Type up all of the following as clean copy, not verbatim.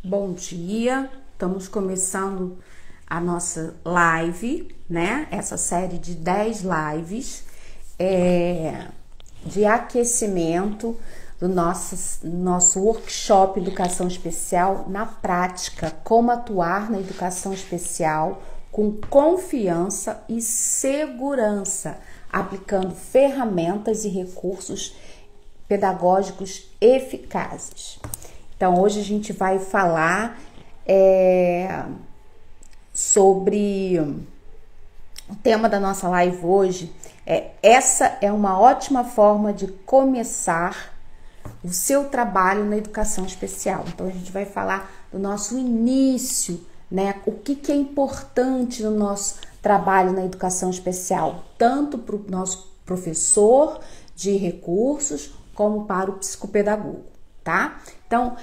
Bom dia, estamos começando a nossa live, né? Essa série de 10 lives de aquecimento do nosso workshop Educação Especial na prática, como atuar na educação especial com confiança e segurança, aplicando ferramentas e recursos pedagógicos eficazes. Então, hoje a gente vai falar sobre o tema da nossa live hoje. Essa é uma ótima forma de começar o seu trabalho na educação especial. Então, a gente vai falar do nosso início, né? O que é importante no nosso trabalho na educação especial, tanto para o nosso professor de recursos, como para o psicopedagogo, tá? Então,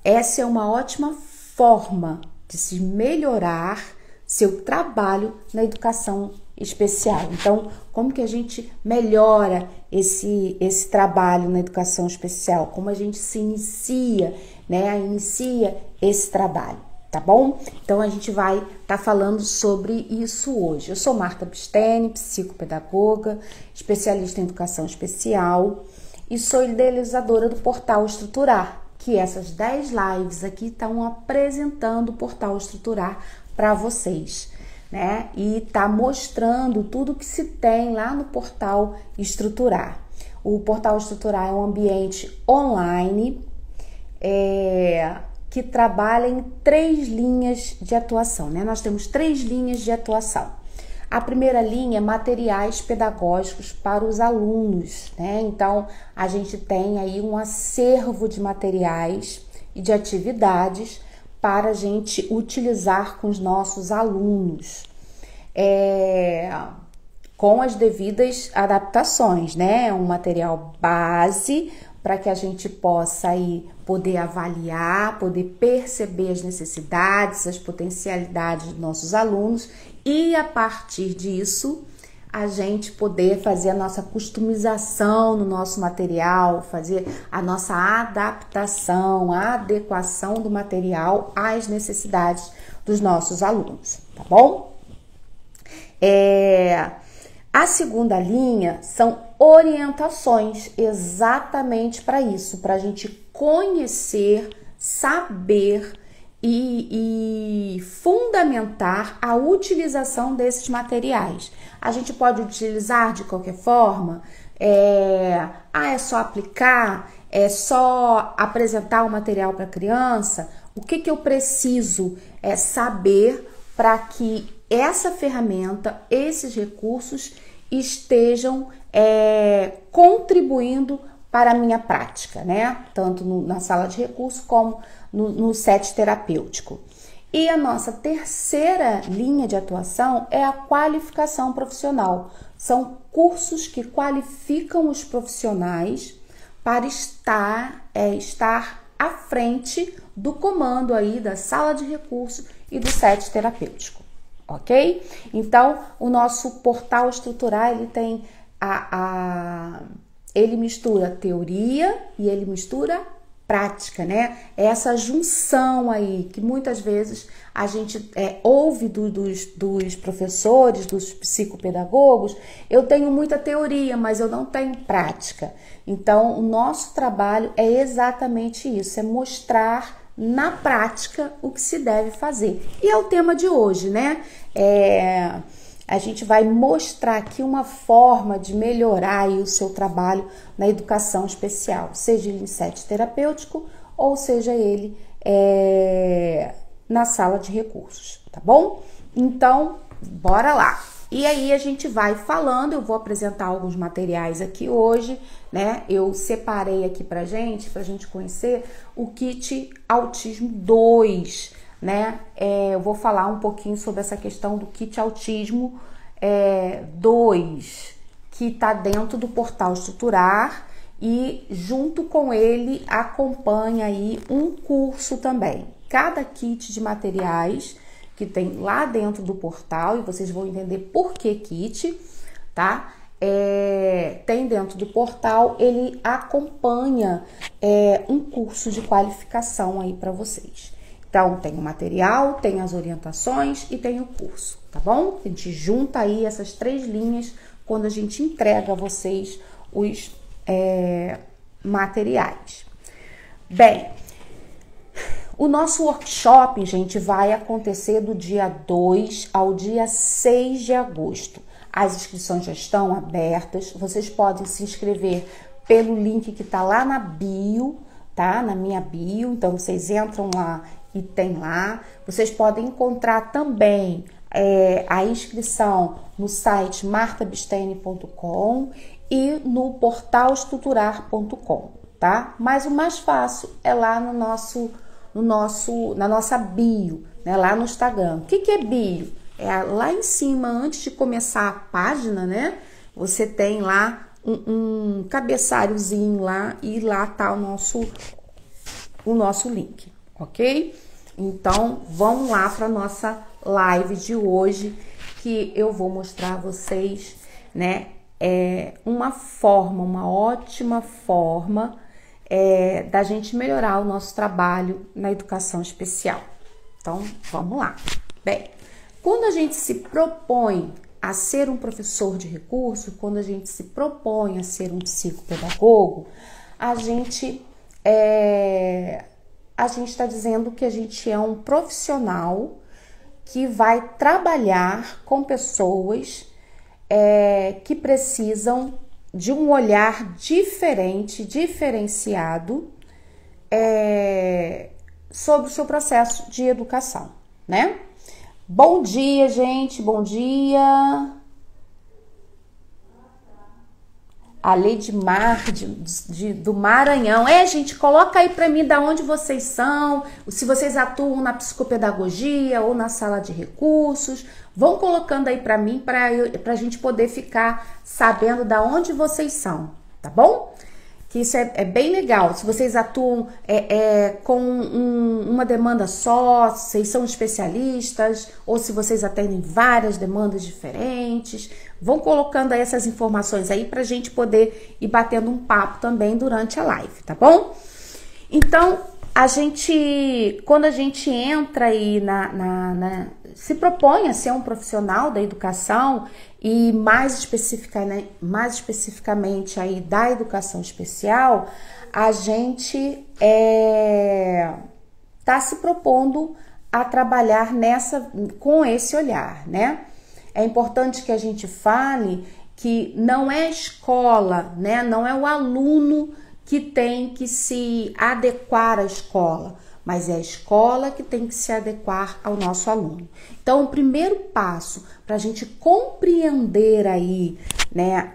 essa é uma ótima forma de se melhorar seu trabalho na educação especial. Então, como que a gente melhora esse trabalho na educação especial? Como a gente se inicia, né? Inicia esse trabalho, tá bom? Então, a gente vai estar falando sobre isso hoje. Eu sou Marta Bistene, psicopedagoga, especialista em educação especial e sou idealizadora do Portal Estruturar, que essas 10 lives aqui estão apresentando o Portal Estruturar para vocês, né? E tá mostrando tudo que se tem lá no Portal Estruturar. O Portal Estruturar é um ambiente online que trabalha em 3 linhas de atuação, né? Nós temos 3 linhas de atuação. A primeira linha é materiais pedagógicos para os alunos, né? Então, a gente tem aí um acervo de materiais e de atividades para a gente utilizar com os nossos alunos, com as devidas adaptações, né? Um material base para que a gente possa aí poder avaliar, poder perceber as necessidades, as potencialidades dos nossos alunos e a partir disso a gente poder fazer a nossa customização no nosso material, fazer a nossa adaptação, a adequação do material às necessidades dos nossos alunos, tá bom? A segunda linha são orientações exatamente para isso, para a gente conhecer, saber e fundamentar a utilização desses materiais. A gente pode utilizar de qualquer forma, é só aplicar, é só apresentar o material para a criança. O que eu preciso saber para que essa ferramenta, esses recursos estejam contribuindo para a minha prática, né? Tanto na sala de recursos como no set terapêutico. E a nossa terceira linha de atuação é a qualificação profissional. São cursos que qualificam os profissionais para estar à frente do comando aí da sala de recursos e do set terapêutico, ok? Então, o nosso portal estruturar, ele tem ele mistura teoria e ele mistura prática, né? Essa junção aí que muitas vezes a gente ouve dos professores, dos psicopedagogos. Eu tenho muita teoria, mas eu não tenho prática. Então, o nosso trabalho é exatamente isso, é mostrar na prática o que se deve fazer. E é o tema de hoje, né? A gente vai mostrar aqui uma forma de melhorar aí o seu trabalho na educação especial, seja ele em set terapêutico ou seja ele na sala de recursos, tá bom? Então, bora lá! E aí a gente vai falando, eu vou apresentar alguns materiais aqui hoje, né? Eu separei aqui pra gente conhecer o kit Autismo 2, né? Eu vou falar um pouquinho sobre essa questão do kit Autismo 2, que está dentro do Portal Estruturar e junto com ele acompanha aí um curso também. Cada kit de materiais que tem lá dentro do portal, e vocês vão entender por que kit, tá? tem dentro do portal, ele acompanha um curso de qualificação aí para vocês. Então, tem o material, tem as orientações e tem o curso, tá bom? A gente junta aí essas 3 linhas quando a gente entrega a vocês os materiais. Bem, o nosso workshop, gente, vai acontecer do dia 2 ao dia 6 de agosto. As inscrições já estão abertas, vocês podem se inscrever pelo link que tá lá na bio, tá? Na minha bio, então vocês entram lá e tem lá. Vocês podem encontrar também a inscrição no site martabistene.com e no portalestruturar.com, tá? Mas o mais fácil é lá na nossa bio, né? Lá no Instagram. O que é bio? É lá em cima, antes de começar a página, né? Você tem lá um cabeçalhozinho lá e lá tá o nosso link, ok? Então, vamos lá para nossa live de hoje, que eu vou mostrar a vocês, né? Uma ótima forma da gente melhorar o nosso trabalho na educação especial. Então, vamos lá. Bem, quando a gente se propõe a ser um professor de recurso, quando a gente se propõe a ser um psicopedagogo, a gente está dizendo que a gente é um profissional que vai trabalhar com pessoas que precisam de um olhar diferente, diferenciado sobre o seu processo de educação, né? Bom dia, gente, bom dia. A Leidmar do Maranhão. Gente, coloca aí para mim da onde vocês são, se vocês atuam na psicopedagogia ou na sala de recursos. Vão colocando aí para mim, para a gente poder ficar sabendo da onde vocês são, tá bom? Que isso é bem legal. Se vocês atuam com uma demanda só, se vocês são especialistas, ou se vocês atendem várias demandas diferentes, vão colocando aí essas informações aí pra gente poder ir batendo um papo também durante a live, tá bom? Então, quando a gente entra aí se propõe a ser um profissional da educação e mais especificamente aí da educação especial, a gente tá se propondo a trabalhar com esse olhar, né? É importante que a gente fale que não é a escola, né? Não é o aluno que tem que se adequar à escola, mas é a escola que tem que se adequar ao nosso aluno. Então, o primeiro passo para a gente compreender aí, né,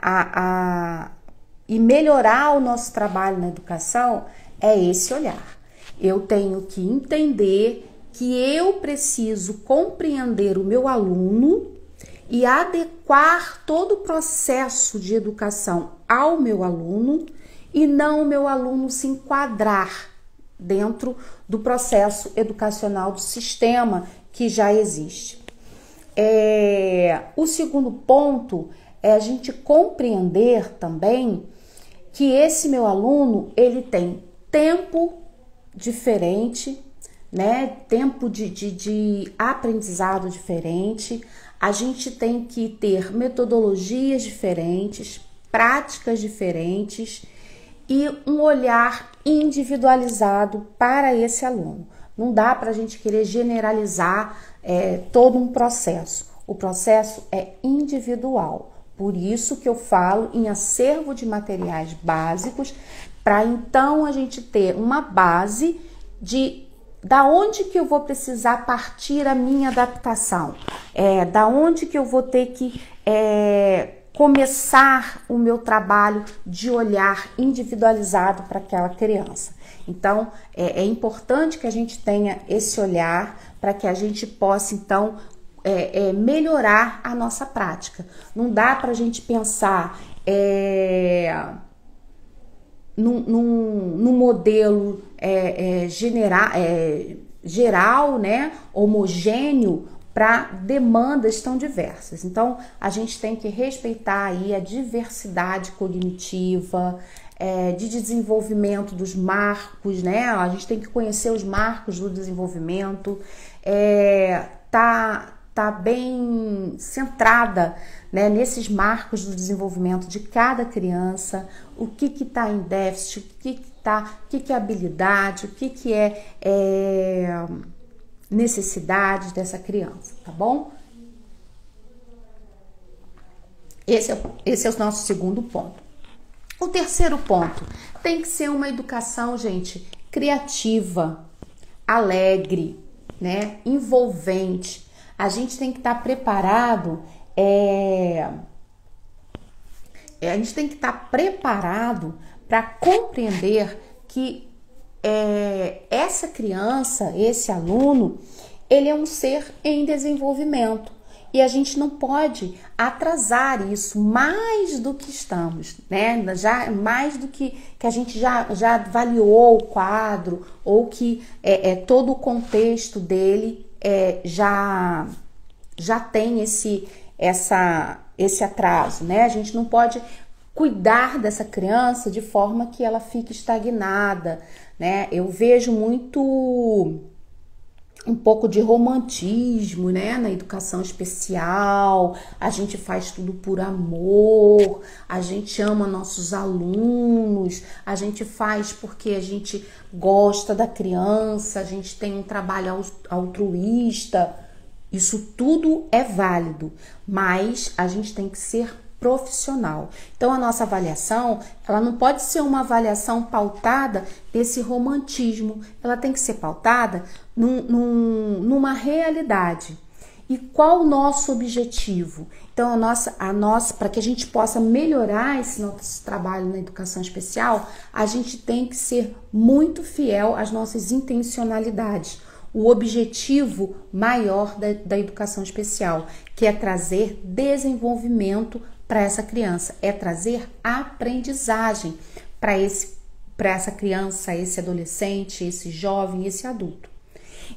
e melhorar o nosso trabalho na educação é esse olhar. Eu tenho que entender que eu preciso compreender o meu aluno e adequar todo o processo de educação ao meu aluno e não o meu aluno se enquadrar dentro do processo educacional do sistema que já existe. O segundo ponto é a gente compreender também que esse meu aluno, ele tem tempo diferente, né? Tempo de aprendizado diferente. A gente tem que ter metodologias diferentes, práticas diferentes e um olhar individualizado para esse aluno. Não dá para a gente querer generalizar todo um processo. O processo é individual. Por isso que eu falo em acervo de materiais básicos, para então a gente ter uma base da onde que eu vou precisar partir a minha adaptação, da onde que eu vou ter que começar o meu trabalho de olhar individualizado para aquela criança. Então, é importante que a gente tenha esse olhar para que a gente possa, então, melhorar a nossa prática. Não dá para a gente pensar num modelo geral, né, homogêneo, para demandas tão diversas. Então, a gente tem que respeitar aí a diversidade cognitiva, de desenvolvimento dos marcos, né? A gente tem que conhecer os marcos do desenvolvimento, tá bem centrada, né, nesses marcos do desenvolvimento de cada criança, o que está em déficit, o que é habilidade, o que é necessidade dessa criança, tá bom? Esse é o nosso segundo ponto. O terceiro ponto, tem que ser uma educação, gente, criativa, alegre, né, envolvente. A gente tem que estar preparado, a gente tem que estar preparado para compreender que essa criança, esse aluno, ele é um ser em desenvolvimento. E a gente não pode atrasar isso mais do que estamos, né? Já mais do que a gente já avaliou o quadro, ou que todo o contexto dele já tem esse atraso, né? A gente não pode cuidar dessa criança de forma que ela fique estagnada, né? Eu vejo um pouco de romantismo, né, na educação especial. A gente faz tudo por amor, a gente ama nossos alunos, a gente faz porque a gente gosta da criança, a gente tem um trabalho altruísta. Isso tudo é válido, mas a gente tem que ser profissional. Então, a nossa avaliação, ela não pode ser uma avaliação pautada nesse romantismo, ela tem que ser pautada numa realidade. E qual o nosso objetivo? Então, para que a gente possa melhorar esse nosso trabalho na educação especial, a gente tem que ser muito fiel às nossas intencionalidades. O objetivo maior da educação especial, que é trazer desenvolvimento para essa criança, é trazer aprendizagem para essa criança, esse adolescente, esse jovem, esse adulto.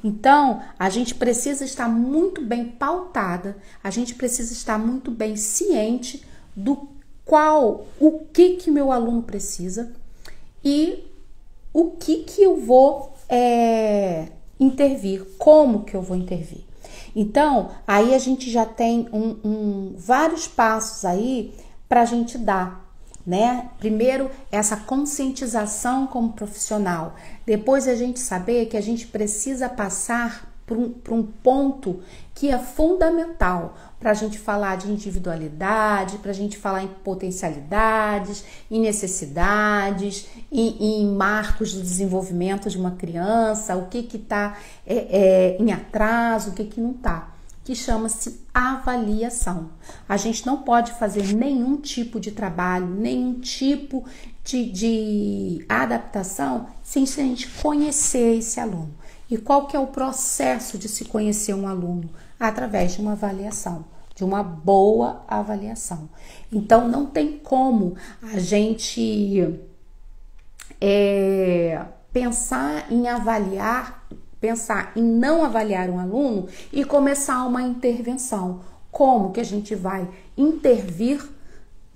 Então, a gente precisa estar muito bem pautada, a gente precisa estar muito bem ciente o que meu aluno precisa e o que eu vou intervir, como que eu vou intervir. Então, aí a gente já tem vários passos aí para a gente dar, né? Primeiro, essa conscientização como profissional. Depois, a gente saber que a gente precisa passar por um ponto que é fundamental para a gente falar de individualidade, para a gente falar em potencialidades, em necessidades, em marcos do desenvolvimento de uma criança, o que está em atraso, o que não está, que chama-se avaliação. A gente não pode fazer nenhum tipo de trabalho, nenhum tipo de adaptação sem a gente conhecer esse aluno. E qual que é o processo de se conhecer um aluno? Através de uma avaliação, de uma boa avaliação. Então, não tem como a gente pensar em não avaliar um aluno e começar uma intervenção. Como que a gente vai intervir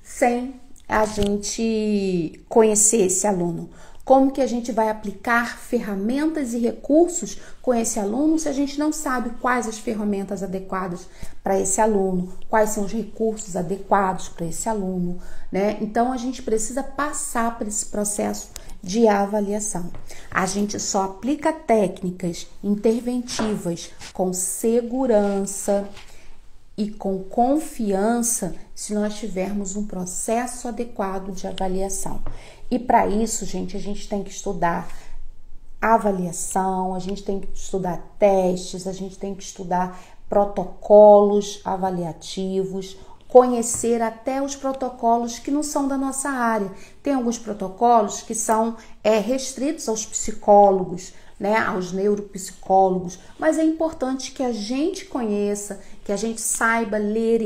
sem a gente conhecer esse aluno? Como que a gente vai aplicar ferramentas e recursos com esse aluno se a gente não sabe quais as ferramentas adequadas para esse aluno, quais são os recursos adequados para esse aluno, né? Então, a gente precisa passar por esse processo de avaliação. A gente só aplica técnicas interventivas com segurança e com confiança se nós tivermos um processo adequado de avaliação. E para isso, gente, a gente tem que estudar avaliação, a gente tem que estudar testes, a gente tem que estudar protocolos avaliativos, conhecer até os protocolos que não são da nossa área. Tem alguns protocolos que são restritos aos psicólogos, né, aos neuropsicólogos, mas é importante que a gente conheça, que a gente saiba ler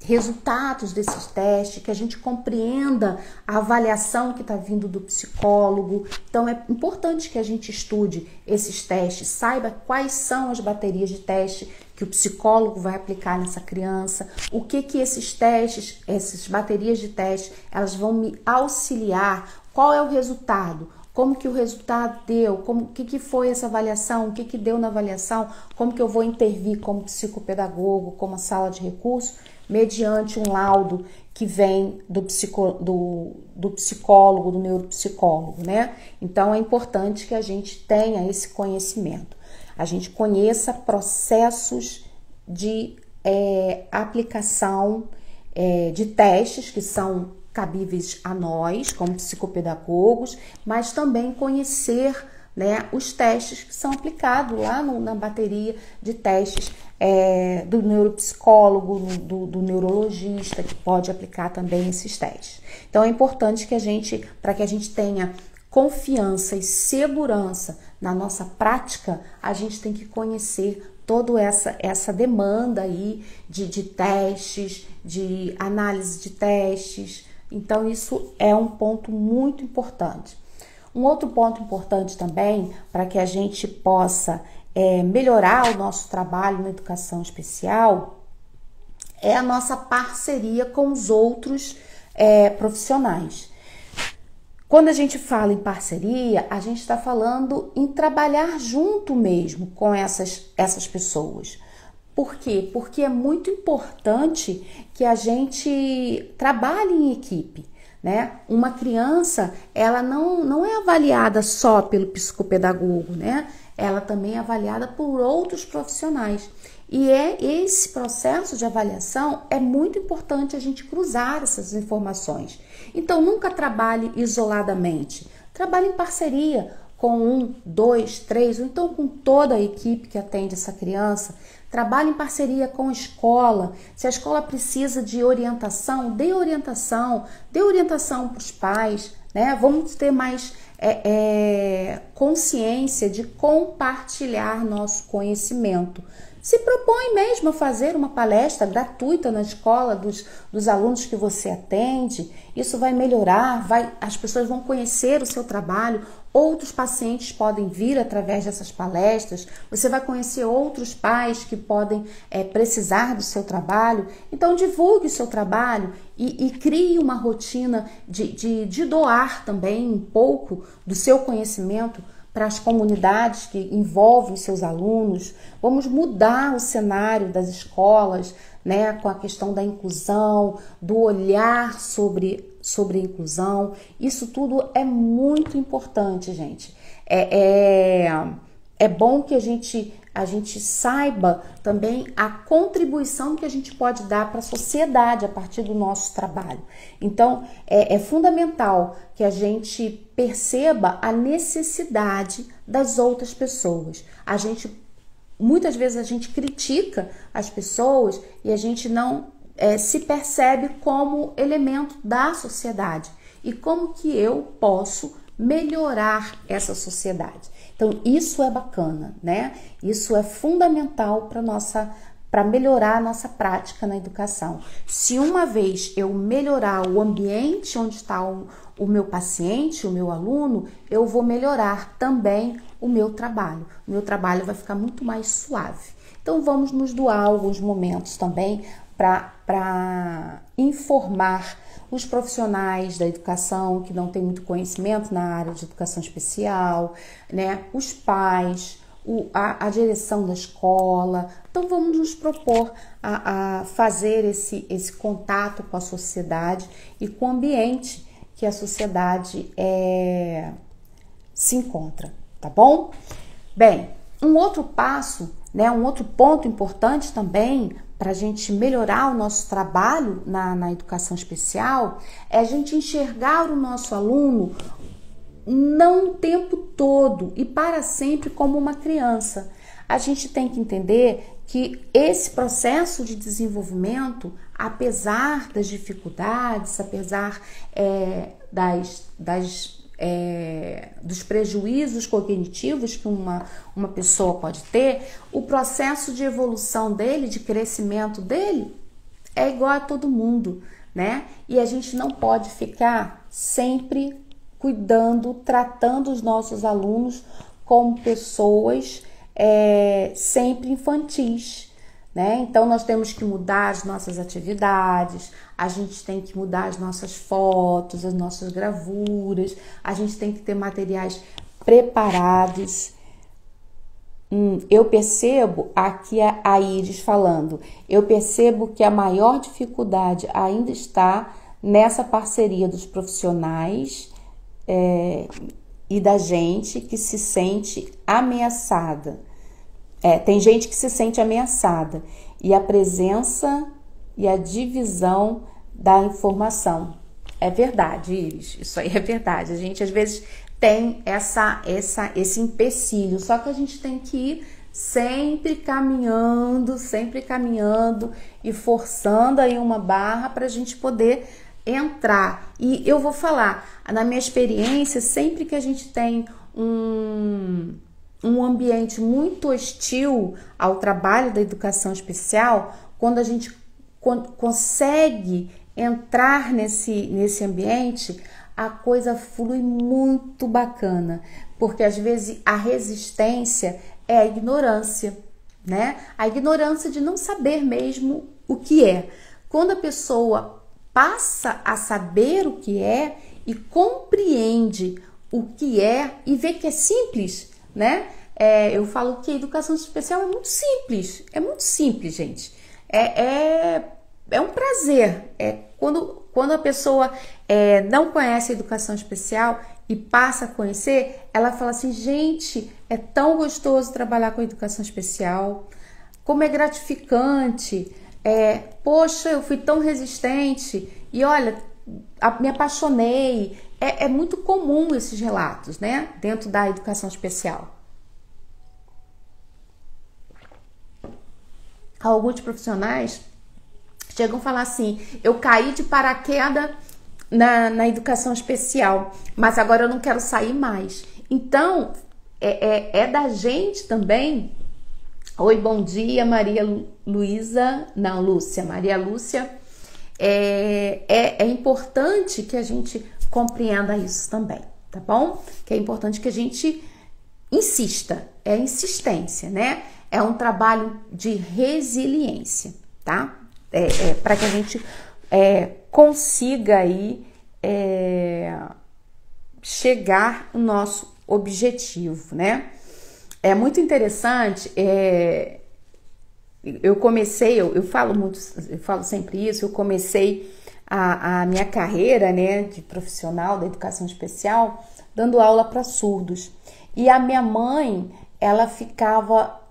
resultados desses testes, que a gente compreenda a avaliação que está vindo do psicólogo. Então é importante que a gente estude esses testes, saiba quais são as baterias de teste que o psicólogo vai aplicar nessa criança, o que esses testes, essas baterias de teste, elas vão me auxiliar, qual é o resultado, como que o resultado deu, o que foi essa avaliação, o que deu na avaliação, como que eu vou intervir como psicopedagogo, como a sala de recurso, mediante um laudo que vem do psicólogo, do neuropsicólogo, né? Então, é importante que a gente tenha esse conhecimento, a gente conheça processos de aplicação de testes que são cabíveis a nós, como psicopedagogos, mas também conhecer, né, os testes que são aplicados lá na bateria de testes do neuropsicólogo, do neurologista, que pode aplicar também esses testes. Então é importante que para que a gente tenha confiança e segurança na nossa prática, a gente tem que conhecer toda essa demanda aí de testes, de análise de testes. Então isso é um ponto muito importante. Um outro ponto importante também, para que a gente possa melhorar o nosso trabalho na educação especial, é a nossa parceria com os outros profissionais. Quando a gente fala em parceria, a gente está falando em trabalhar junto mesmo com essas pessoas. Por quê? Porque é muito importante que a gente trabalhe em equipe, né? Uma criança, ela não é avaliada só pelo psicopedagogo, né? Ela também é avaliada por outros profissionais. E esse processo de avaliação é muito importante a gente cruzar essas informações. Então, nunca trabalhe isoladamente. Trabalhe em parceria com 1, 2, 3, ou então com toda a equipe que atende essa criança. Trabalhe em parceria com a escola. Se a escola precisa de orientação, dê orientação para os pais, né? Vamos ter mais consciência de compartilhar nosso conhecimento. Se propõe mesmo a fazer uma palestra gratuita na escola dos alunos que você atende. Isso vai melhorar, as pessoas vão conhecer o seu trabalho. Outros pacientes podem vir através dessas palestras. Você vai conhecer outros pais que podem precisar do seu trabalho. Então, divulgue o seu trabalho e crie uma rotina de doar também um pouco do seu conhecimento para as comunidades que envolvem seus alunos. Vamos mudar o cenário das escolas, né, com a questão da inclusão, do olhar sobre a inclusão. Isso tudo é muito importante, gente. É bom que a gente saiba também a contribuição que a gente pode dar para a sociedade a partir do nosso trabalho. Então, é fundamental que a gente perceba a necessidade das outras pessoas. Muitas vezes a gente critica as pessoas e a gente não se percebe como elemento da sociedade. E como que eu posso melhorar essa sociedade? Então, isso é bacana, né? Isso é fundamental para melhorar a nossa prática na educação. Se uma vez eu melhorar o ambiente onde está o meu paciente, o meu aluno, eu vou melhorar também o meu trabalho. O meu trabalho vai ficar muito mais suave. Então, vamos nos doar alguns momentos também para informar os profissionais da educação que não têm muito conhecimento na área de educação especial, né? Os pais, a direção da escola. Então, vamos nos propor a fazer esse contato com a sociedade e com o ambiente que a sociedade se encontra, tá bom? Bem, um outro passo, né, um outro ponto importante também para a gente melhorar o nosso trabalho na educação especial é a gente enxergar o nosso aluno não o tempo todo e para sempre como uma criança. A gente tem que entender que esse processo de desenvolvimento, apesar das dificuldades, apesar dos prejuízos cognitivos que uma pessoa pode ter, o processo de evolução dele, de crescimento dele, é igual a todo mundo, né? E a gente não pode ficar sempre cuidando, tratando os nossos alunos como pessoas sempre infantis, né? Então nós temos que mudar as nossas atividades, a gente tem que mudar as nossas fotos, as nossas gravuras, a gente tem que ter materiais preparados. Eu percebo, aqui a Iris falando, eu percebo que a maior dificuldade ainda está nessa parceria dos profissionais e da gente que se sente ameaçada. Tem gente que se sente ameaçada e a presença e a divisão da informação. É verdade, Iris, isso aí é verdade. A gente às vezes tem esse empecilho, só que a gente tem que ir sempre caminhando e forçando aí uma barra para a gente poder entrar. E eu vou falar, na minha experiência, sempre que a gente tem um ambiente muito hostil ao trabalho da educação especial, quando a gente consegue entrar nesse ambiente, a coisa flui muito bacana, porque às vezes a resistência é a ignorância, né? A ignorância de não saber mesmo o que é. Quando a pessoa passa a saber o que é e compreende o que é e vê que é simples, né? Eu falo que a educação especial é muito simples, gente. É um prazer. Quando a pessoa não conhece a educação especial e passa a conhecer, ela fala assim, gente, é tão gostoso trabalhar com a educação especial, como é gratificante, poxa, eu fui tão resistente e olha, me apaixonei. É muito comum esses relatos, né, dentro da educação especial. Alguns profissionais chegam a falar assim, eu caí de paraquedas na educação especial, mas agora eu não quero sair mais. Então, é da gente também. Oi, bom dia, Maria Luísa, não, Lúcia, Maria Lúcia. É importante que a gente compreenda isso também, tá bom? Que é importante que a gente insista, é insistência, né? É um trabalho de resiliência, tá? Para que a gente consiga aí chegar no nosso objetivo, né? É muito interessante, eu falo sempre isso, eu comecei a minha carreira, né, de profissional da educação especial, dando aula para surdos. E a minha mãe, ela ficava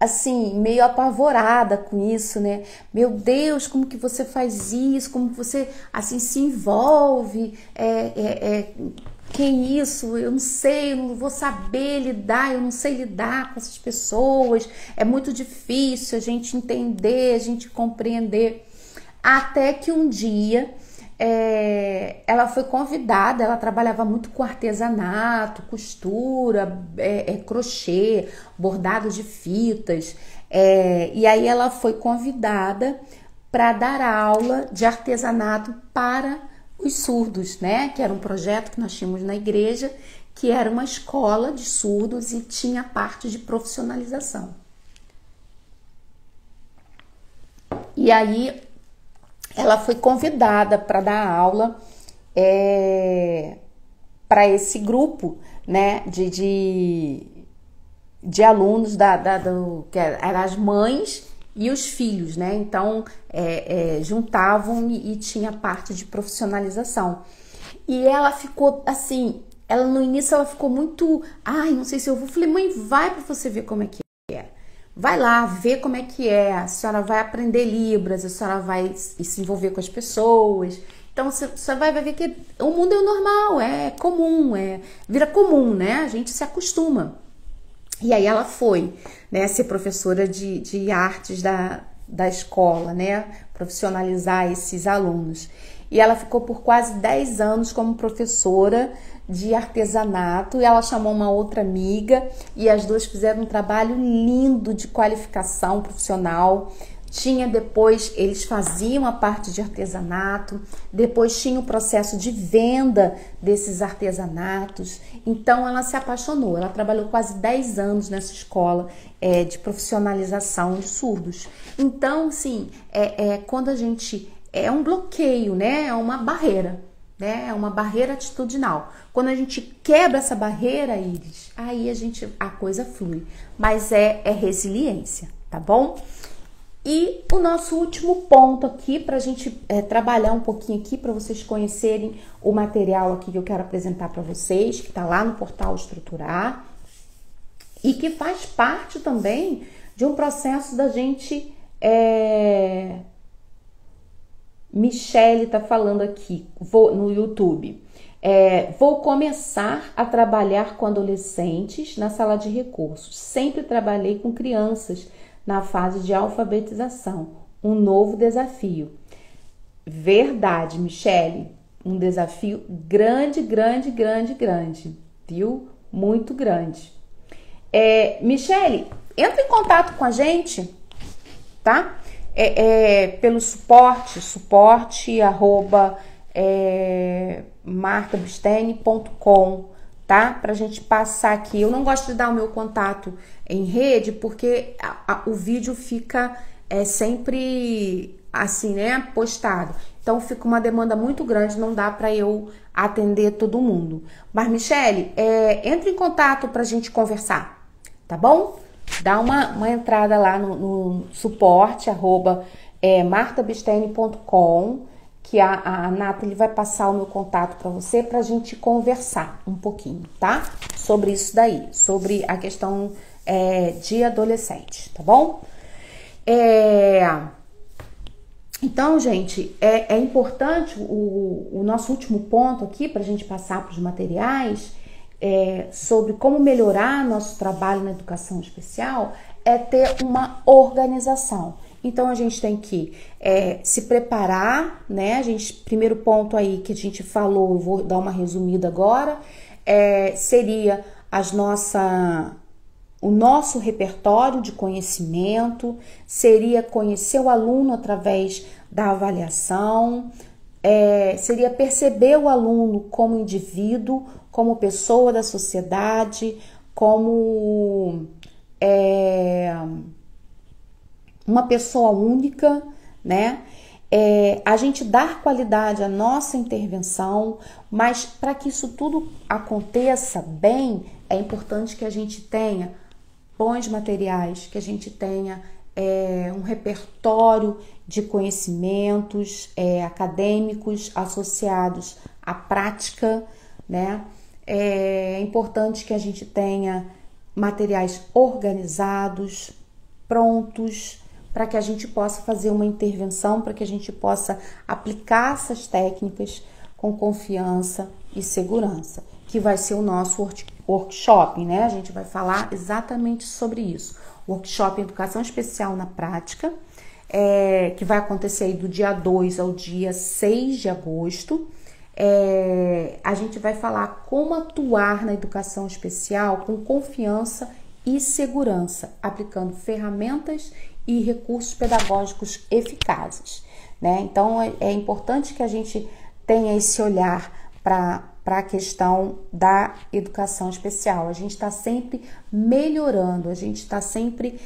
assim, meio apavorada com isso, né? Meu Deus, como que você faz isso? Como que você, assim, se envolve? Que isso? Eu não sei, eu não vou saber lidar, eu não sei lidar com essas pessoas. É muito difícil a gente entender, a gente compreender. Até que um dia ela foi convidada, ela trabalhava muito com artesanato, costura, crochê, bordado de fitas, e aí ela foi convidada para dar aula de artesanato para os surdos, né? Que era um projeto que nós tínhamos na igreja, que era uma escola de surdos e tinha parte de profissionalização. E aí ela foi convidada para dar aula para esse grupo, né, de alunos que eram as mães e os filhos, né? Então juntavam e tinha parte de profissionalização. E ela ficou assim, no início ela ficou muito, não sei se eu vou. Falei, mãe, vai para você ver como é que é. Vai lá, ver como é que é, a senhora vai aprender Libras, a senhora vai se envolver com as pessoas. Então, você vai ver que o mundo é o normal, é comum, vira comum, né? A gente se acostuma. E aí ela foi, né, ser professora de artes da escola, né? Profissionalizar esses alunos. E ela ficou por quase 10 anos como professora de artesanato, e ela chamou uma outra amiga e as duas fizeram um trabalho lindo de qualificação profissional, tinha depois, eles faziam a parte de artesanato, depois tinha o processo de venda desses artesanatos. Então ela se apaixonou, ela trabalhou quase 10 anos nessa escola de profissionalização de surdos. Então, assim, quando a gente... É um bloqueio, né? É uma barreira, né? É uma barreira atitudinal. Quando a gente quebra essa barreira, Iris, aí a coisa flui. Mas é resiliência, tá bom? E o nosso último ponto aqui, para a gente trabalhar um pouquinho aqui, para vocês conhecerem o material aqui que eu quero apresentar para vocês, que está lá no portal Estruturar, e que faz parte também de um processo da gente... Michele está falando aqui no YouTube. Vou começar a trabalhar com adolescentes na sala de recursos. Sempre trabalhei com crianças na fase de alfabetização. Um novo desafio. Verdade, Michele. Um desafio grande, grande, grande, grande. Viu? Muito grande. Michele, entra em contato com a gente, tá? Pelo suporte arroba martabustene.com, tá? Pra gente passar aqui. Eu não gosto de dar o meu contato em rede porque o vídeo fica sempre assim, né? Postado. Então fica uma demanda muito grande, não dá para eu atender todo mundo. Mas, Michele, entre em contato pra gente conversar, tá bom? Dá uma entrada lá no suporte arroba martabustene.com, que a Nathalie vai passar o meu contato para você pra gente conversar um pouquinho, tá? Sobre isso daí, sobre a questão de adolescente, tá bom? Então, gente, é importante o nosso último ponto aqui pra gente passar para os materiais sobre como melhorar nosso trabalho na educação especial é ter uma organização. Então a gente tem que se preparar, né? Primeiro ponto aí que a gente falou, eu vou dar uma resumida agora, seria o nosso repertório de conhecimento, seria conhecer o aluno através da avaliação, seria perceber o aluno como indivíduo, como pessoa da sociedade, como uma pessoa única, né? A gente dar qualidade à nossa intervenção, mas para que isso tudo aconteça bem, é importante que a gente tenha bons materiais, que a gente tenha um repertório de conhecimentos acadêmicos associados à prática, né? É importante que a gente tenha materiais organizados, prontos, para que a gente possa fazer uma intervenção, para que a gente possa aplicar essas técnicas com confiança e segurança, que vai ser o nosso workshop, né? A gente vai falar exatamente sobre isso. Workshop Educação Especial na Prática, que vai acontecer aí do dia 2 ao dia 6 de agosto. A gente vai falar como atuar na educação especial com confiança e segurança, aplicando ferramentas e recursos pedagógicos eficazes, né? Então é importante que a gente tenha esse olhar para a questão da educação especial. A gente está sempre melhorando, a gente está sempre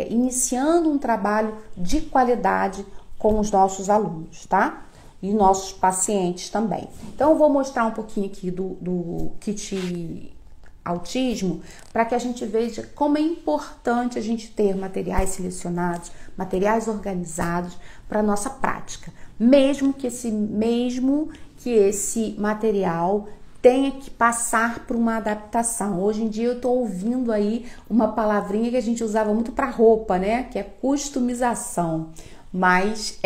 iniciando um trabalho de qualidade com os nossos alunos, tá? E nossos pacientes também. Então eu vou mostrar um pouquinho aqui do kit autismo para que a gente veja como é importante a gente ter materiais selecionados, materiais organizados para nossa prática, mesmo que esse material tenha que passar por uma adaptação. Hoje em dia eu estou ouvindo aí uma palavrinha que a gente usava muito para roupa, né? Que é customização, mas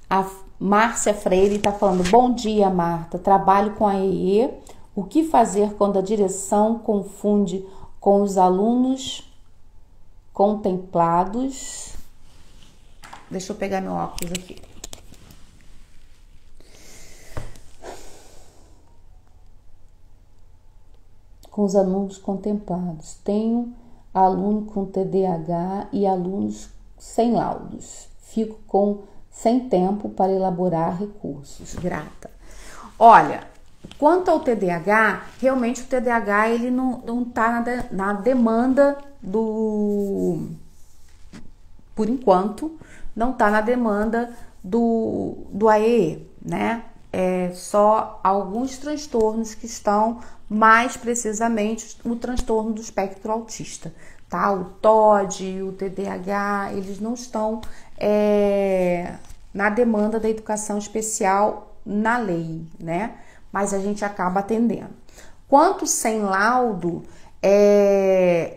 a Márcia Freire está falando: bom dia, Marta, trabalho com a EE. O que fazer quando a direção confunde com os alunos contemplados? Deixa eu pegar meu óculos aqui. Com os alunos contemplados. Tenho aluno com TDAH e alunos sem laudos. Fico sem tempo para elaborar recursos. Grata. Olha, quanto ao TDAH, realmente o TDAH ele não está na demanda por enquanto, não está na demanda do AEE, né? É só alguns transtornos que estão, mais precisamente, o transtorno do espectro autista, tá? O TOD, o TDAH, eles não estão na demanda da educação especial na lei, né? Mas a gente acaba atendendo. Quanto sem laudo,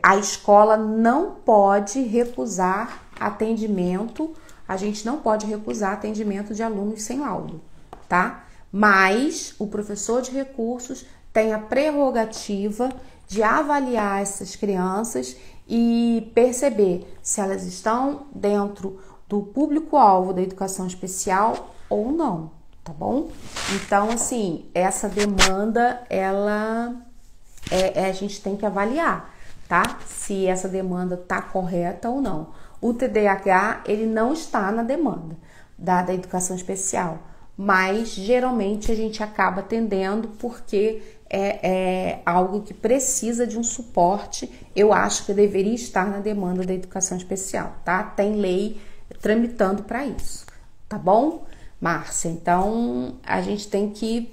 a escola não pode recusar atendimento, a gente não pode recusar atendimento de alunos sem laudo, tá? Mas o professor de recursos tem a prerrogativa de avaliar essas crianças e perceber se elas estão dentro do público-alvo da educação especial ou não, tá bom? Então, assim, essa demanda, a gente tem que avaliar, tá? Se essa demanda tá correta ou não. O TDAH, ele não está na demanda da educação especial, mas geralmente a gente acaba atendendo porque é algo que precisa de um suporte. Eu acho que deveria estar na demanda da educação especial, tá? Tem lei tramitando para isso, tá bom, Márcia? Então, a gente tem que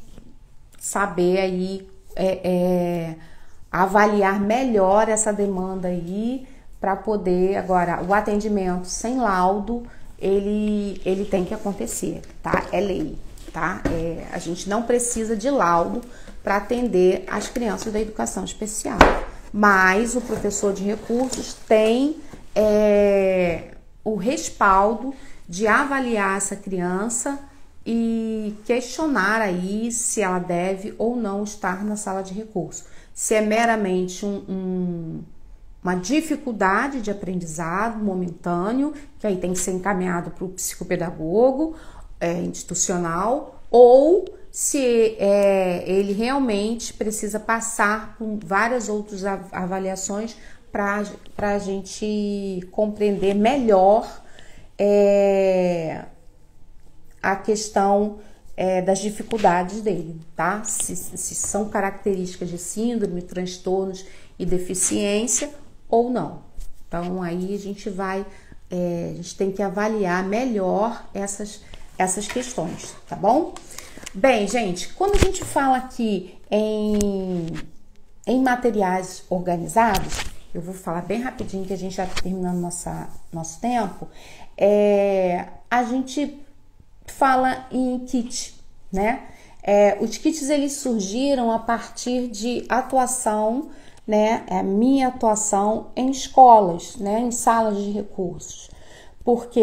saber aí avaliar melhor essa demanda aí para poder, agora, o atendimento sem laudo, ele tem que acontecer, tá? É lei, tá? A gente não precisa de laudo para atender as crianças da educação especial, mas o professor de recursos tem o respaldo de avaliar essa criança e questionar aí se ela deve ou não estar na sala de recurso. Se é meramente uma dificuldade de aprendizado momentâneo, que aí tem que ser encaminhado para o psicopedagogo institucional, ou se ele realmente precisa passar por várias outras avaliações para a gente compreender melhor a questão das dificuldades dele, tá? Se são características de síndrome, transtornos e deficiência ou não. Então, aí a gente tem que avaliar melhor essas questões, tá bom? Bem, gente, quando a gente fala aqui em materiais organizados, eu vou falar bem rapidinho que a gente já está terminando nosso tempo, a gente fala em kit, né? Os kits, eles surgiram a partir de atuação, né? A minha atuação em escolas, né? Em salas de recursos, porque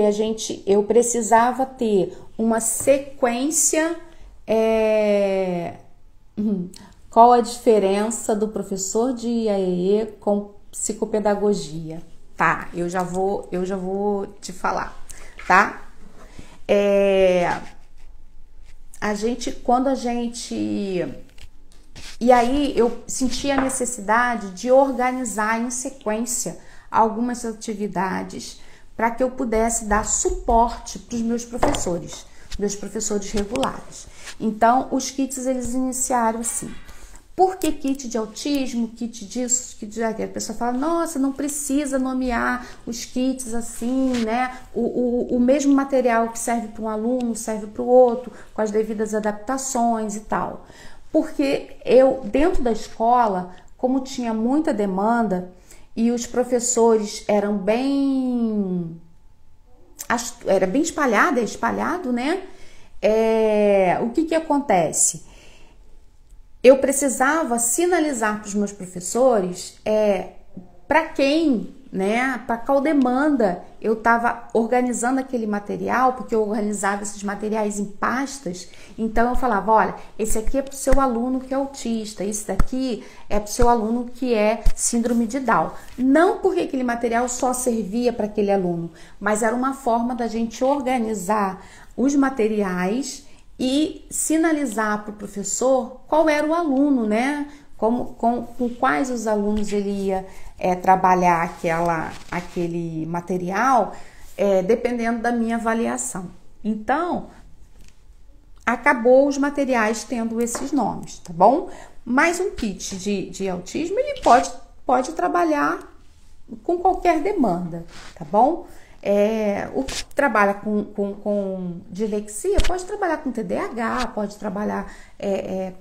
eu precisava ter uma sequência. Qual a diferença do professor de IAEE com psicopedagogia? Tá, eu já vou te falar, tá? E aí eu senti a necessidade de organizar em sequência algumas atividades para que eu pudesse dar suporte para os meus professores regulares. Então, os kits, eles iniciaram assim. Por que kit de autismo, kit disso, kit daquilo? A pessoa fala, nossa, não precisa nomear os kits assim, né? O mesmo material que serve para um aluno serve para o outro, com as devidas adaptações e tal. Porque dentro da escola, como tinha muita demanda e os professores eram bem espalhado, né? O que acontece? Eu precisava sinalizar para os meus professores para quem, né, para qual demanda eu estava organizando aquele material, porque eu organizava esses materiais em pastas. Então eu falava, olha, esse aqui é para o seu aluno que é autista, esse daqui é para o seu aluno que é síndrome de Down. Não porque aquele material só servia para aquele aluno, mas era uma forma da gente organizar os materiais e sinalizar para o professor qual era o aluno, né? com quais os alunos ele ia trabalhar aquele material, dependendo da minha avaliação. Então, acabou os materiais tendo esses nomes, tá bom? Mas um kit de autismo, ele pode trabalhar com qualquer demanda, tá bom? O que trabalha com dislexia pode trabalhar com TDAH, pode trabalhar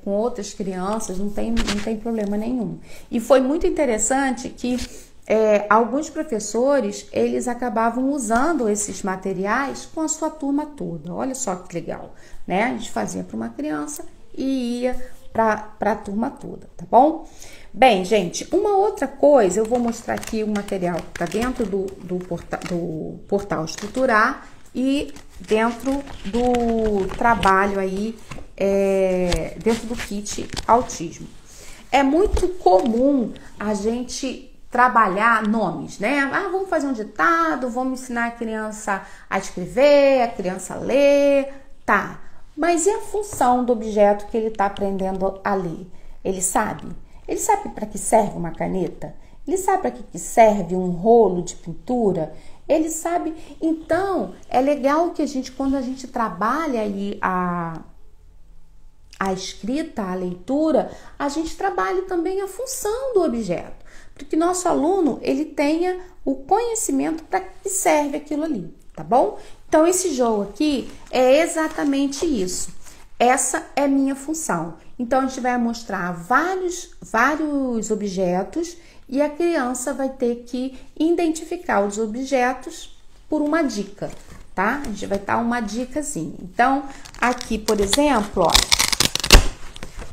com outras crianças, não tem problema nenhum. E foi muito interessante que alguns professores, eles acabavam usando esses materiais com a sua turma toda. Olha só que legal, né? A gente fazia para uma criança e ia para a turma toda, tá bom? Bem, gente, uma outra coisa, eu vou mostrar aqui o material que está dentro do portal Estruturar e dentro do trabalho aí, dentro do kit autismo. É muito comum a gente trabalhar nomes, né? Vamos fazer um ditado, vamos ensinar a criança a escrever, a criança a ler, tá. Mas e a função do objeto que ele está aprendendo a ler? Ele sabe? Ele sabe para que serve uma caneta? Ele sabe para que serve um rolo de pintura? Ele sabe? Então, é legal que quando a gente trabalha aí a escrita, a leitura, a gente trabalhe também a função do objeto, para que nosso aluno ele tenha o conhecimento para que serve aquilo ali, tá bom? Então, esse jogo aqui é exatamente isso. Essa é minha função. Então, a gente vai mostrar vários objetos e a criança vai ter que identificar os objetos por uma dica, tá? A gente vai dar uma dicasinha. Então, aqui, por exemplo, ó,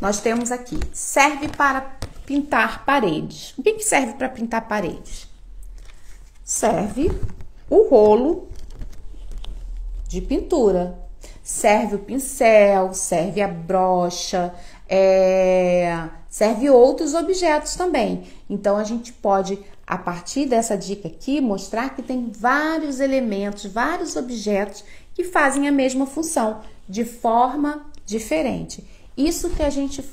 nós temos aqui, serve para pintar paredes. O que serve para pintar paredes? Serve o rolo de pintura, serve o pincel, serve a brocha, serve outros objetos também. Então, a gente pode, a partir dessa dica aqui, mostrar que tem vários elementos, vários objetos que fazem a mesma função, de forma diferente. Isso que a gente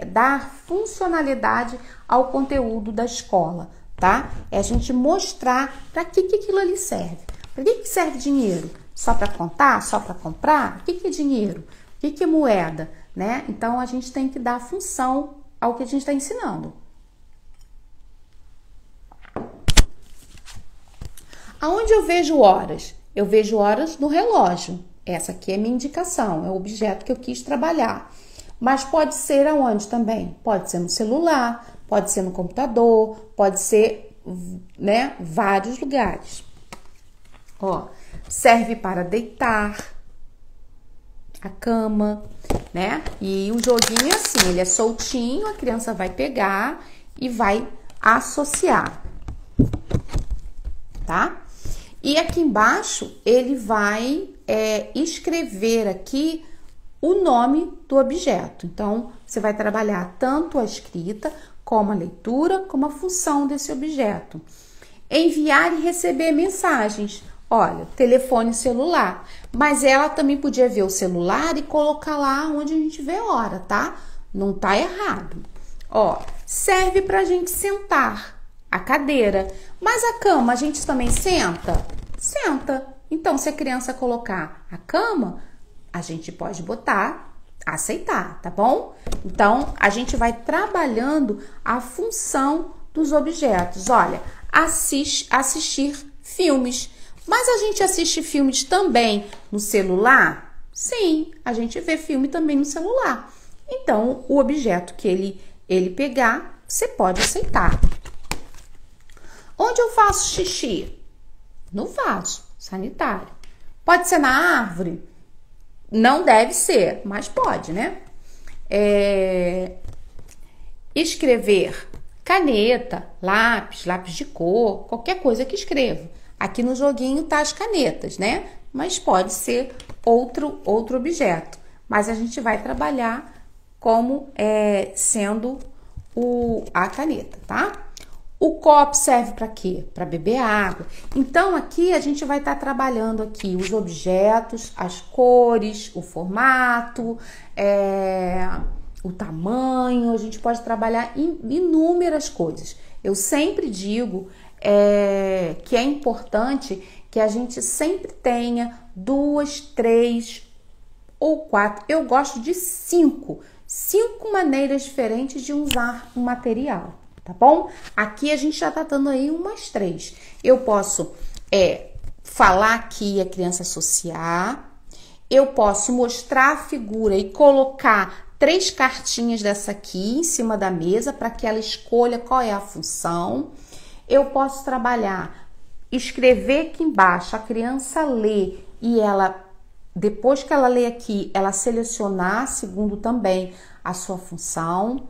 dá funcionalidade ao conteúdo da escola, tá? É a gente mostrar para que aquilo ali serve. Para que serve dinheiro? Só para contar? Só para comprar? O que é dinheiro? O que é moeda? Né? Então, a gente tem que dar função ao que a gente está ensinando. Aonde eu vejo horas? Eu vejo horas no relógio. Essa aqui é minha indicação, é o objeto que eu quis trabalhar. Mas pode ser aonde também? Pode ser no celular, pode ser no computador, pode ser, né, vários lugares. Ó, serve para deitar, a cama, né? E o joguinho é assim, ele é soltinho, a criança vai pegar e vai associar, tá? E aqui embaixo ele vai escrever aqui o nome do objeto. Então, você vai trabalhar tanto a escrita, como a leitura, como a função desse objeto. Enviar e receber mensagens. Olha, telefone celular. Mas ela também podia ver o celular e colocar lá onde a gente vê a hora, tá? Não tá errado. Ó, serve pra gente sentar. A cadeira. Mas a cama, a gente também senta? Senta. Então, se a criança colocar a cama, a gente pode botar, aceitar, tá bom? Então, a gente vai trabalhando a função dos objetos. Olha, assistir filmes. Mas a gente assiste filmes também no celular? Sim, a gente vê filme também no celular. Então, o objeto que ele pegar, você pode aceitar. Onde eu faço xixi? No vaso sanitário. Pode ser na árvore? Não deve ser, mas pode, né? Escrever, caneta, lápis de cor, qualquer coisa que escreva. Aqui no joguinho tá as canetas, né? Mas pode ser outro objeto. Mas a gente vai trabalhar como sendo a caneta, tá? O copo serve para quê? Para beber água. Então, aqui a gente vai estar trabalhando aqui os objetos, as cores, o formato, o tamanho, a gente pode trabalhar em inúmeras coisas. Eu sempre digo que é importante que a gente sempre tenha 2, 3 ou 4. Eu gosto de 5 maneiras diferentes de usar um material, tá bom? Aqui a gente já tá dando aí umas 3. Eu posso falar aqui a criança associar, eu posso mostrar a figura e colocar 3 cartinhas dessa aqui em cima da mesa para que ela escolha qual é a função. Eu posso trabalhar, escrever aqui embaixo, a criança lê e ela, depois que ela lê aqui, ela selecionar, segundo também, a sua função.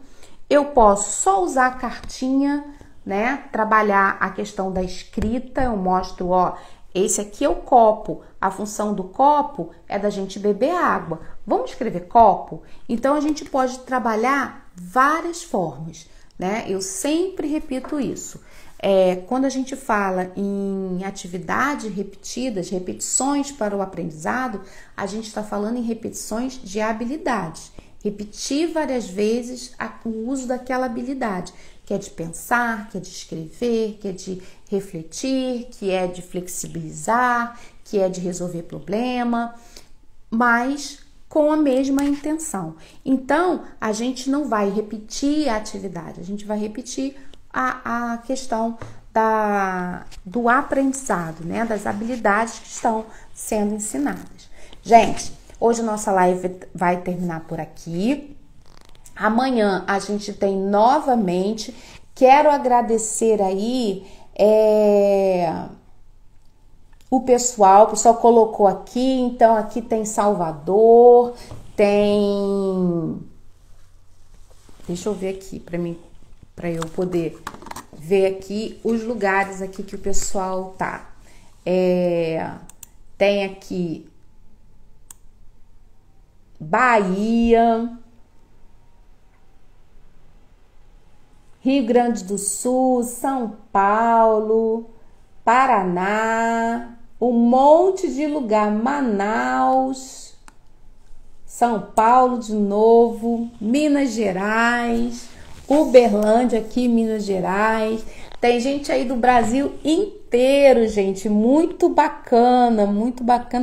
Eu posso só usar a cartinha, né? Trabalhar a questão da escrita, eu mostro, ó, esse aqui é o copo. A função do copo é da gente beber água. Vamos escrever copo? Então, a gente pode trabalhar várias formas, né? Eu sempre repito isso. Quando a gente fala em atividades repetidas, repetições para o aprendizado, a gente está falando em repetições de habilidades. Repetir várias vezes o uso daquela habilidade, que é de pensar, que é de escrever, que é de refletir, que é de flexibilizar, que é de resolver problema, mas com a mesma intenção. Então, a gente não vai repetir a atividade, a gente vai repetir a questão do aprendizado, né? Das habilidades que estão sendo ensinadas. Gente, hoje a nossa live vai terminar por aqui. Amanhã a gente tem novamente. Quero agradecer aí o pessoal colocou aqui. Então, aqui tem Salvador, tem... Deixa eu ver aqui para eu poder ver aqui os lugares aqui que o pessoal tá. Tem aqui Bahia, Rio Grande do Sul, São Paulo, Paraná, um monte de lugar, Manaus, São Paulo de novo, Minas Gerais, Uberlândia aqui, Minas Gerais. Tem gente aí do Brasil inteiro, gente, muito bacana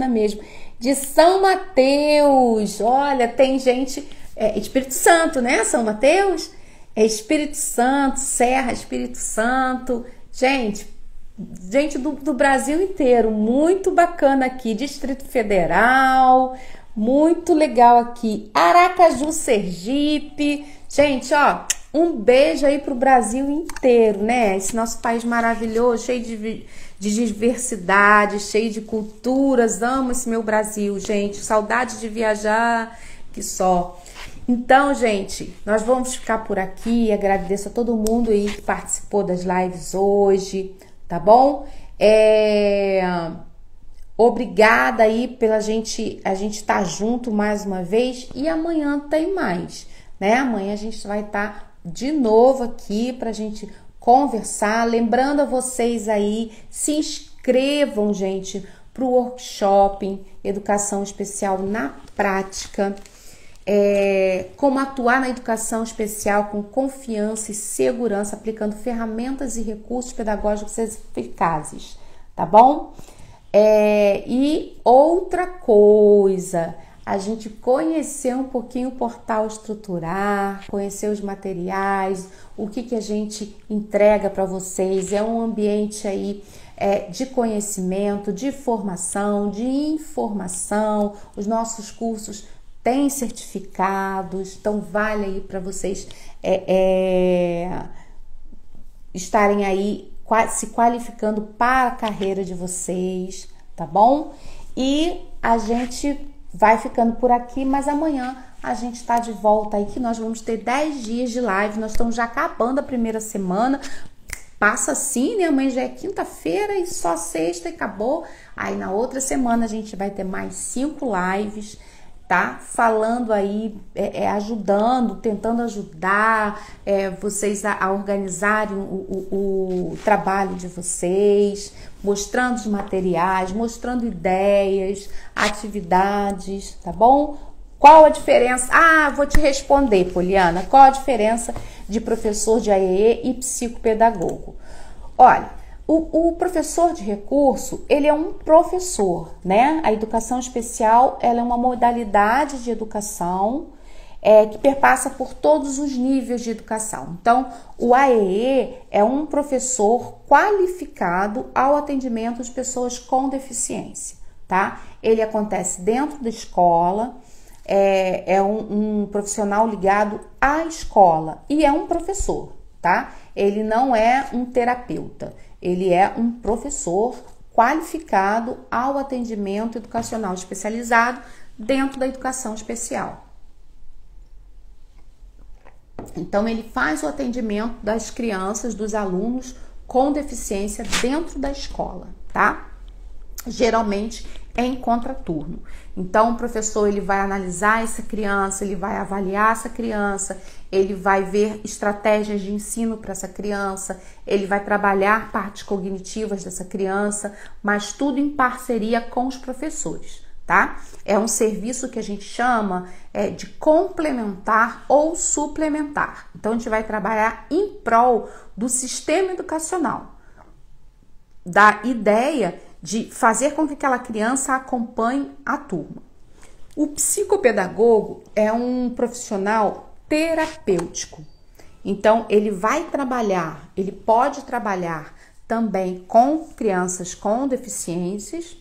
mesmo. De São Mateus, olha, tem gente, Espírito Santo, né? São Mateus, Espírito Santo, Serra, Espírito Santo, gente do Brasil inteiro, muito bacana aqui, Distrito Federal, muito legal aqui, Aracaju, Sergipe, gente, ó, um beijo aí pro Brasil inteiro, né? Esse nosso país maravilhoso, cheio de diversidade, cheio de culturas. Amo esse meu Brasil, gente. Saudade de viajar, que só. Então, gente, nós vamos ficar por aqui. Agradeço a todo mundo aí que participou das lives hoje, tá bom? Obrigada aí pela a gente estar junto mais uma vez. E amanhã tem mais, né? Amanhã a gente vai estar de novo aqui pra gente conversar. Lembrando a vocês aí, se inscrevam, gente, pro workshop Educação Especial na Prática. Como atuar na educação especial com confiança e segurança, aplicando ferramentas e recursos pedagógicos eficazes, tá bom? E outra coisa, a gente conhecer um pouquinho o portal Estruturar, conhecer os materiais, o que a gente entrega para vocês. É um ambiente aí de conhecimento, de formação, de informação. Os nossos cursos têm certificados, então vale aí para vocês estarem aí se qualificando para a carreira de vocês, tá bom? E a gente vai ficando por aqui, mas amanhã a gente está de volta aí, que nós vamos ter 10 dias de live. Nós estamos já acabando a primeira semana. Passa assim, né? Amanhã já é quinta-feira e só sexta e acabou. Aí na outra semana a gente vai ter mais 5 lives, tá? Falando aí, ajudando, tentando ajudar vocês a organizarem o trabalho de vocês, mostrando os materiais, mostrando ideias, atividades, tá bom? Qual a diferença? Ah, vou te responder, Poliana. Qual a diferença de professor de AEE e psicopedagogo? Olha, o professor de recurso, ele é um professor, né? A educação especial, ela é uma modalidade de educação que perpassa por todos os níveis de educação. Então, o AEE é um professor qualificado ao atendimento de pessoas com deficiência, tá? Ele acontece dentro da escola, é um profissional ligado à escola e é um professor, tá? Ele não é um terapeuta, ele é um professor qualificado ao atendimento educacional especializado dentro da educação especial. Então, ele faz o atendimento das crianças, dos alunos com deficiência dentro da escola, tá? Geralmente é em contraturno. Então, o professor ele vai analisar essa criança, ele vai avaliar essa criança, ele vai ver estratégias de ensino para essa criança, ele vai trabalhar partes cognitivas dessa criança, mas tudo em parceria com os professores, tá? É um serviço que a gente chama de complementar ou suplementar. Então, a gente vai trabalhar em prol do sistema educacional, da ideia de fazer com que aquela criança acompanhe a turma. O psicopedagogo é um profissional terapêutico. Então, ele pode trabalhar também com crianças com deficiências,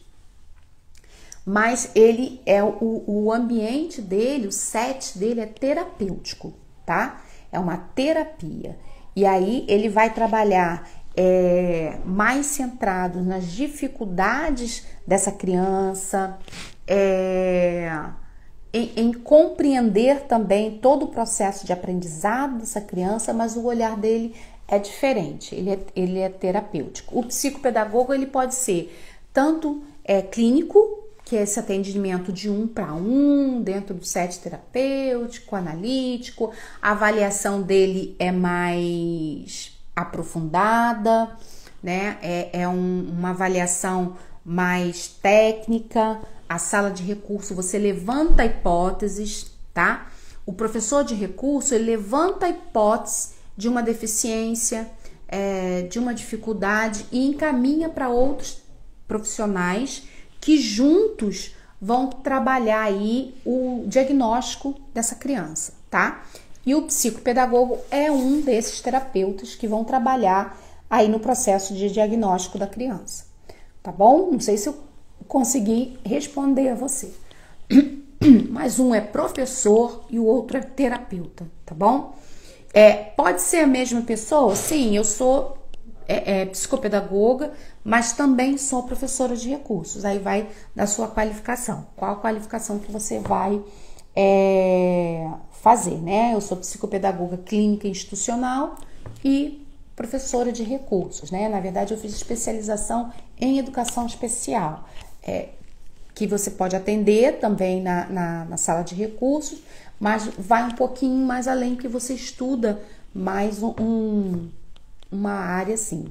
mas ele o ambiente dele, o set dele é terapêutico, tá? É uma terapia. E aí ele vai trabalhar mais centrado nas dificuldades dessa criança, em compreender também todo o processo de aprendizado dessa criança, mas o olhar dele é diferente, ele é terapêutico. O psicopedagogo ele pode ser tanto clínico, que é esse atendimento de 1 para 1, dentro do set terapêutico, analítico, a avaliação dele é mais aprofundada, né? Uma avaliação mais técnica. A sala de recurso, você levanta hipóteses, tá? O professor de recurso, ele levanta a hipótese de uma deficiência, de uma dificuldade e encaminha para outros profissionais que juntos vão trabalhar aí o diagnóstico dessa criança, tá? E o psicopedagogo é um desses terapeutas que vão trabalhar aí no processo de diagnóstico da criança, tá bom? Não sei se eu consegui responder a você. Mas um é professor e o outro é terapeuta, tá bom? Pode ser a mesma pessoa? Sim, eu sou psicopedagoga, mas também sou professora de recursos. Aí vai da sua qualificação. Qual a qualificação que você vai fazer, né? Eu sou psicopedagoga clínica institucional e professora de recursos, né? Na verdade, eu fiz especialização em educação especial, que você pode atender também na sala de recursos, mas vai um pouquinho mais além, que você estuda mais uma área assim.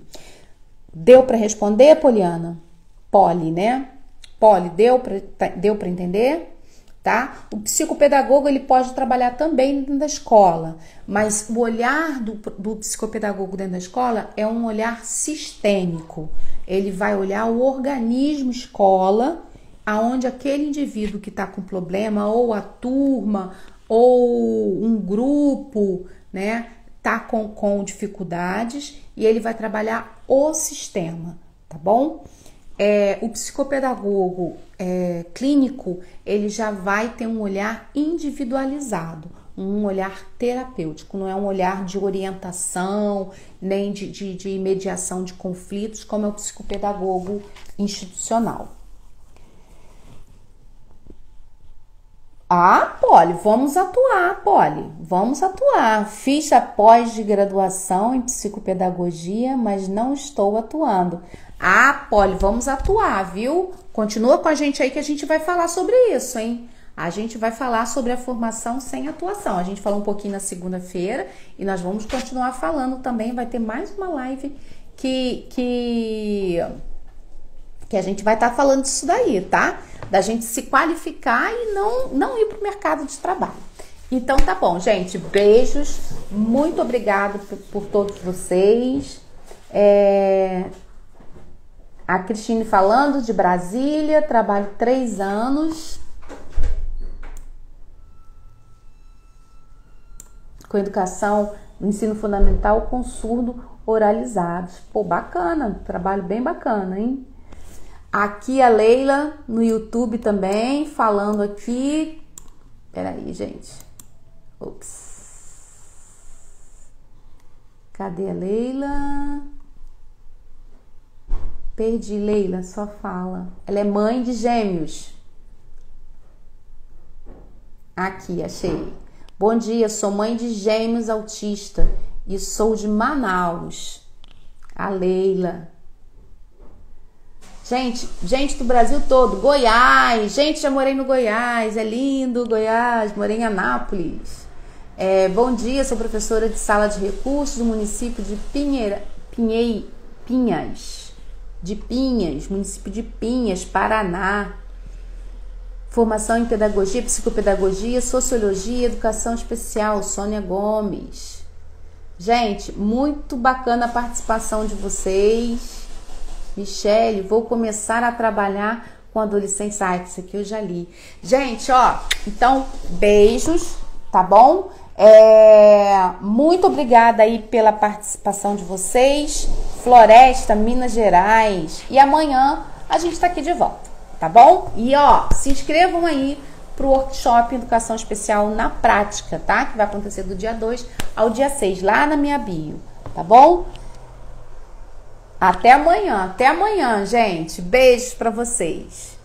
Deu para responder, Poliana? Poli, né? Poli, deu para entender? Tá? O psicopedagogo ele pode trabalhar também dentro da escola, mas o olhar do psicopedagogo dentro da escola é um olhar sistêmico. Ele vai olhar o organismo escola, aonde aquele indivíduo que está com problema, ou a turma, ou um grupo, né, tá com dificuldades, e ele vai trabalhar o sistema, tá bom? O psicopedagogo clínico, ele já vai ter um olhar individualizado, um olhar terapêutico, não é um olhar de orientação, nem de mediação de conflitos, como é o psicopedagogo institucional. Poli, vamos atuar, Poli, vamos atuar. Fiz a pós-graduação em psicopedagogia, mas não estou atuando. Poli, vamos atuar, viu? Continua com a gente aí que a gente vai falar sobre isso, hein? A gente vai falar sobre a formação sem atuação. A gente falou um pouquinho na segunda-feira e nós vamos continuar falando também. Vai ter mais uma live que a gente vai estar falando disso daí, tá? Da gente se qualificar e não ir pro muito mercado de trabalho. Então tá bom, gente. Beijos. Muito obrigado por todos vocês. A Cristine falando de Brasília. Trabalho 3 anos com educação no ensino fundamental com surdo oralizados. Pô, bacana. Trabalho bem bacana, hein? Aqui a Leila no YouTube também, falando aqui. Peraí, gente. Ops. Cadê a Leila? Perdi, Leila, só fala. Ela é mãe de gêmeos. Aqui, achei. Bom dia, sou mãe de gêmeos autista e sou de Manaus. A Leila. Gente do Brasil todo. Goiás. Gente, já morei no Goiás. É lindo, Goiás. Morei em Anápolis. Bom dia, sou professora de sala de recursos do município de Pinhas, município de Pinhas, Paraná. Formação em pedagogia, psicopedagogia, sociologia, educação especial, Sônia Gomes. Gente, muito bacana a participação de vocês. Michele, vou começar a trabalhar com adolescentes. Isso aqui eu já li. Gente, então, beijos, tá bom? Muito obrigada aí pela participação de vocês. Floresta, Minas Gerais. E amanhã a gente tá aqui de volta, tá bom? E se inscrevam aí pro workshop Educação Especial na Prática, tá? Que vai acontecer do dia 2 ao dia 6, lá na minha bio, tá bom? Até amanhã, gente. Beijos pra vocês.